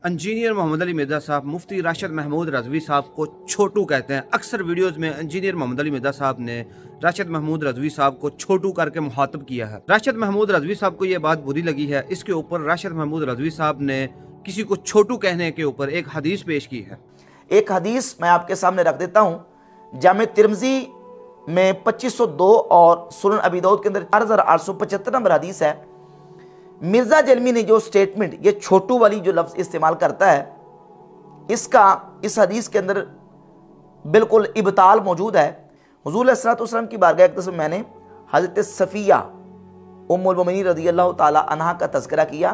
Engineer Mohammad Ali Mirza साहब मुफ्ती राशिद महमूद रज़वी साहब को छोटू कहते हैं। अक्सर वीडियोस में इंजीनियर मोहम्मद अली मिर्ज़ा साहब ने राशिद महमूद रज़वी साहब को छोटू करके मुखातब किया है। राशिद महमूद रज़वी साहब को यह बात बुरी लगी है। इसके ऊपर राशिद महमूद रज़वी साहब ने किसी को छोटू कहने के ऊपर एक हदीस पेश की है। एक हदीस मैं आपके सामने रख देता हूँ। जामे तिरमिज़ी में 2502 और सुनन अबी दाऊद के अंदर 4875 नंबर हदीस है। मिर्ज़ा जलमी ने जो स्टेटमेंट, ये छोटू वाली जो लफ्ज़ इस्तेमाल करता है, इसका इस हदीस के अंदर बिल्कुल इबताल मौजूद है। हुज़ूर अलैहिस्सलातु वस्सलाम की बारगाह एक दफ़ा मैंने हज़रत सफ़िया उम्मुल मोमिनीन रज़ियल्लाहु ताला अन्हा का तज़किरा किया,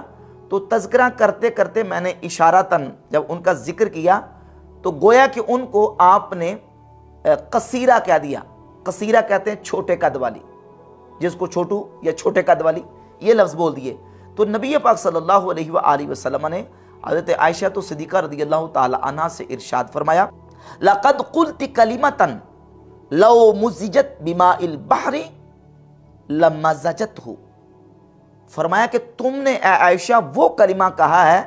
तो तज़किरा करते करते मैंने इशारतन जब उनका जिक्र किया तो गोया कि उनको आपने कसीरा कह दिया। कसीरा कहते हैं छोटे कद वाली, जिसको छोटू या छोटे कद वाली ये लफ्ज़ बोल दिए। तो नबी पाक सल्लल्लाहु अलैहि वसल्लम ने हज़रत आयशा तो सिद्दीक़ा रज़ियल्लाहु ताला अन्हा से इरशाद फरमाया, लक़द क़ुल्ति कलिमतन लौ मुज़िजत बिमाइल बहरी लमज़जतहु। फरमाया कि तुमने आयशा वो कलिमा कहा है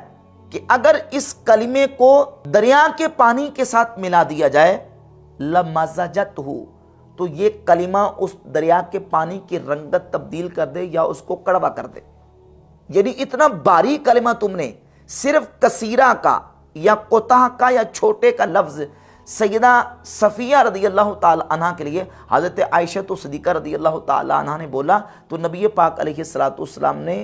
कि अगर इस कलिमे को दरिया के पानी के साथ मिला दिया जाए लमज़जतहु, तो ये कलिमा उस दरिया के पानी की रंगत तब्दील कर दे या उसको कड़वा कर दे। यानी इतना बारीक कलिमा तुमने सिर्फ कसीरा का या कोताह का या छोटे का लफ्ज़ सैयदा सफ़िया रज़ियल्लाहु ताला अन्हा के लिए हज़रत आयशा तो सिद्दीक़ा रज़ियल्लाहु ताला अन्हा ने बोला, तो नबी पाक अलैहिस्सलातु वस्सलाम ने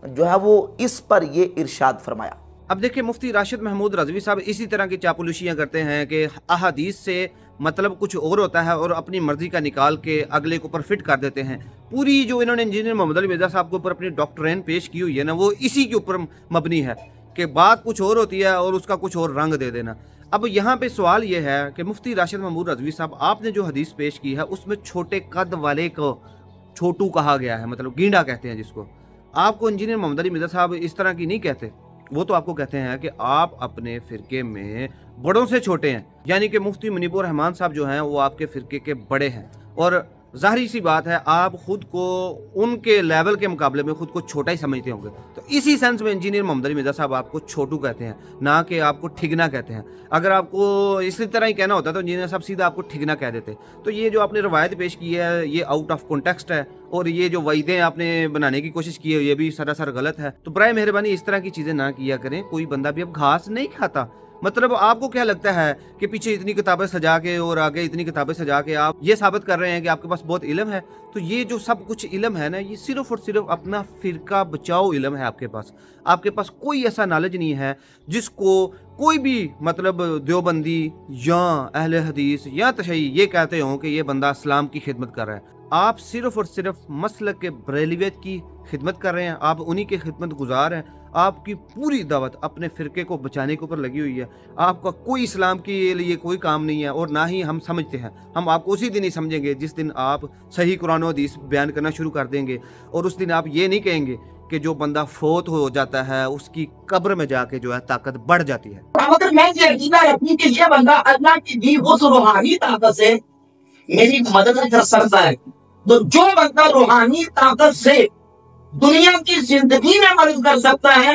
जो है वो इस पर ये इरशाद फरमाया। अब देखिए, मुफ्ती राशिद महमूद रज़वी साहब इसी तरह की चापलूसियाँ करते हैं कि अहादीस से मतलब कुछ और होता है और अपनी मर्जी का निकाल के अगले के ऊपर फिट कर देते हैं। पूरी जो इन्होंने इंजीनियर मोहम्मद अली मिर्ज़ा साहब के ऊपर अपनी डॉक्ट्रिन पेश की हुई है ना, वो इसी के ऊपर मबनी है कि बात कुछ और होती है और उसका कुछ और रंग दे देना। अब यहाँ पे सवाल ये है कि मुफ्ती राशिद महमूद रज़वी साहब, आपने जो हदीस पेश की है उसमें छोटे कद वाले को छोटू कहा गया है, मतलब गींडा कहते हैं जिसको। आपको इंजीनियर मोहम्मद अली मिर्ज़ा साहब इस तरह की नहीं कहते। वो तो आपको कहते हैं कि आप अपने फ़िरके में बड़ों से छोटे हैं, यानी कि मुफ्ती मुनीबुर रहमान साहब जो हैं वो आपके फ़िरके के बड़े हैं। और ज़ाहिर सी बात है, आप ख़ुद को उनके लेवल के मुकाबले में ख़ुद को छोटा ही समझते होंगे। तो इसी सेंस में इंजीनियर मोहम्मद अली मिर्ज़ा साहब आपको छोटू कहते हैं, ना कि आपको ठिगना कहते हैं। अगर आपको इसी तरह ही कहना होता तो इंजीनियर साहब सीधा आपको ठिगना कह देते। तो ये जो आपने रवायत पेश की है ये आउट ऑफ कॉन्टेक्स्ट है, और ये जो वईदें आपने बनाने की कोशिश की है ये भी सरासर गलत है। तो बराए मेहरबानी इस तरह की चीज़ें ना किया करें। कोई बंदा भी अब घास नहीं खाता। मतलब आपको क्या लगता है कि पीछे इतनी किताबें सजा के और आगे इतनी किताबें सजा के आप ये साबित कर रहे हैं कि आपके पास बहुत इल्म है? तो ये जो सब कुछ इल्म है ना, ये सिर्फ और सिर्फ अपना फ़िरका बचाओ इल्म है आपके पास। आपके पास कोई ऐसा नॉलेज नहीं है जिसको कोई भी मतलब देवबंदी या अहले हदीस या तशय्युई ये कहते हों कि ये बंदा इस्लाम की खिदमत कर रहा है। आप सिर्फ और सिर्फ मसलक के बरेलवियत की खिदमत कर रहे हैं, आप उन्हीं के खिदमत गुजार हैं। आपकी पूरी दावत अपने फ़िरके को बचाने के ऊपर लगी हुई है। आपका कोई इस्लाम के लिए कोई काम नहीं है, और ना ही हम समझते हैं। हम आपको उसी दिन ही समझेंगे जिस दिन आप सही कुरान और हदीस बयान करना शुरू कर देंगे, और उस दिन आप ये नहीं कहेंगे कि जो बंदा फोत हो जाता है उसकी कब्र में जाके जो है ताकत बढ़ जाती है। अगर मैं ये अकीदा रखूं कि ये बंदा अल्लाह की दी उस रूहानी ताकत से मेरी मदद कर सकता है, तो जो बंदा रूहानी ताकत से दुनिया की जिंदगी में मदद कर सकता है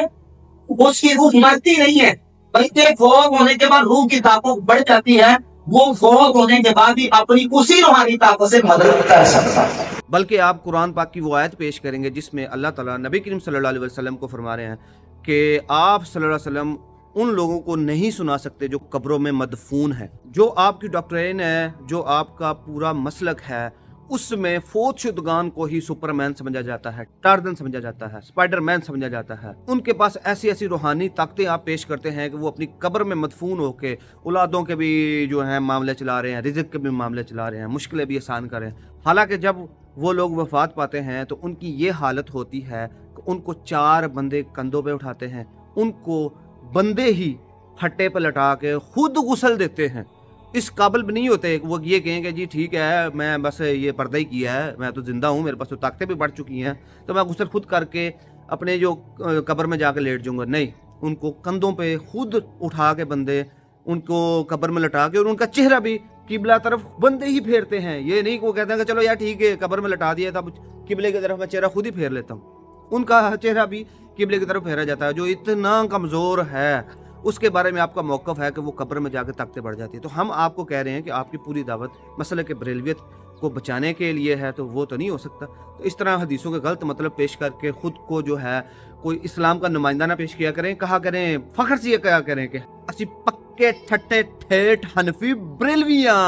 उसकी रूह मरती नहीं है, बल्कि फौत होने के बाद रूह की ताकत बढ़ जाती है। वो फौत होने के बाद भी अपनी उसी रूहानी ताकत से मदद कर सकता है। बल्कि आप कुरान पाक की वो आयत पेश करेंगे जिसमें अल्लाह ताला नबी करीम सल्लल्लाहु अलैहि वसल्लम को फरमा रहे हैं कि आप सल्लल्लाहु अलैहि वसल्लम उन लोगों को नहीं सुना सकते जो कब्रों में मदफून है। जो आपकी डॉक्ट्रिन है, जो आपका पूरा मसलक है, उसमें फोत शुदगान को ही सुपरमैन समझा जाता है, टार्जन समझा जाता है, स्पाइडरमैन समझा जाता है। उनके पास ऐसी ऐसी रूहानी ताकतें आप पेश करते हैं कि वो अपनी कब्र में मदफून होके औलादों के भी जो हैं मामले चला रहे हैं, रिज़्क़ के भी मामले चला रहे हैं, मुश्किलें भी आसान कर रहे हैं। हालांकि जब वो लोग वफात पाते हैं तो उनकी ये हालत होती है कि उनको 4 बंदे कंधों पे उठाते हैं, उनको बंदे ही फट्टे पर लटा के खुद गुस्ल देते हैं। इस काबिल भी नहीं होते वो ये कहेंगे जी ठीक है मैं बस ये पर्दा ही किया है, मैं तो ज़िंदा हूँ, मेरे पास तो ताकतें भी बढ़ चुकी हैं, तो मैं गुस्ल खुद करके अपने जो कब्र में जाकर लेट जाऊँगा। नहीं, उनको कंधों पे खुद उठा के बंदे उनको कब्र में लटा के, और उनका चेहरा भी किबला तरफ बंदे ही फेरते हैं। ये नहीं को कहते हैं कि चलो यार ठीक है कब्र में लटा दिया था, किबले की तरफ मैं चेहरा खुद ही फेर लेता हूँ। उनका चेहरा भी किबले की तरफ फेरा जाता है, जो इतना कमज़ोर है, उसके बारे में आपका मौक़िफ़ है कि वो कब्र में जाकर ताकतें बढ़ जाती है। तो हम आपको कह रहे हैं कि आपकी पूरी दावत मसले के बरेलवियत को बचाने के लिए है, तो वो तो नहीं हो सकता। तो इस तरह हदीसों के गलत मतलब पेश करके ख़ुद को जो है कोई इस्लाम का नुमाइंदा ना पेश किया करें, कहा करें, फ़ख्र से ये कहा करें कि असी पक्के ठट्टे ठेठ हनफी बरेलवियाँ।